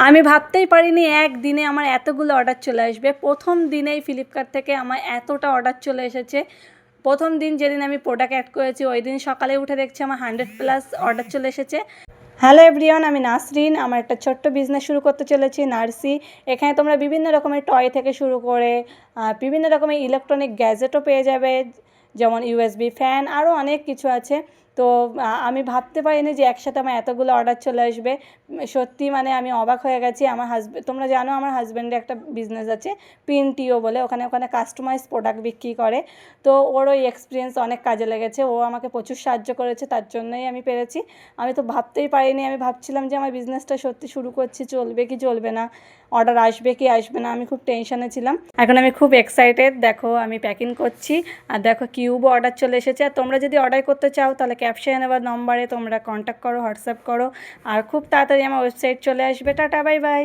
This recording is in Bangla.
আমি ভাবতেই পারিনি একদিনে আমার এতগুলো অর্ডার চলে আসবে। প্রথম দিনেই ফ্লিপকার্ট থেকে আমার এতটা অর্ডার চলে এসেছে। প্রথম দিন যেদিন আমি প্রোডাক্ট অ্যাড করেছি ওই দিন সকালে উঠে দেখছি আমার 100+ অর্ডার চলে এসেছে। হ্যালো এভরিওয়ান, আমি নাসরিন। আমার একটা ছোট্ট বিজনেস শুরু করতে চলেছি, নার্সি। এখানে তোমরা বিভিন্ন রকমের টয় থেকে শুরু করে বিভিন্ন রকমের ইলেকট্রনিক গ্যাজেটও পেয়ে যাবে, যেমন ইউএসবি ফ্যান, আরও অনেক কিছু আছে। তো আমি ভাবতে পারিনি যে একসাথে আমার এতগুলো অর্ডার চলে আসবে। সত্যি মানে আমি অবাক হয়ে গেছি। আমার তোমরা জানো আমার হাজব্যান্ডের একটা বিজনেস আছে পিনটিও বলে, ওখানে কাস্টমাইজ প্রোডাক্ট বিক্রি করে। তো ওর ওই এক্সপিরিয়েন্স অনেক কাজে লেগেছে, ও আমাকে প্রচুর সাহায্য করেছে, তার জন্যই আমি পেরেছি। আমি তো ভাবতেই পারিনি, আমি ভাবছিলাম যে আমার বিজনেসটা সত্যি শুরু করছি, চলবে কি চলবে না, অর্ডার আসবে কি আসবে না, আমি খুব টেনশনে ছিলাম। এখন আমি খুব এক্সাইটেড। দেখো আমি প্যাকিং করছি, আর দেখো কিউবও অর্ডার চলে এসেছে। আর তোমরা যদি অর্ডার করতে চাও তাহলে ক্যাপশনে বা নম্বরে তোমরা কন্ট্যাক্ট করো, হোয়াটসঅ্যাপ করো, আর খুব তাড়াতাড়ি আমার ওয়েবসাইট চলে আসবে। Tata, bye bye.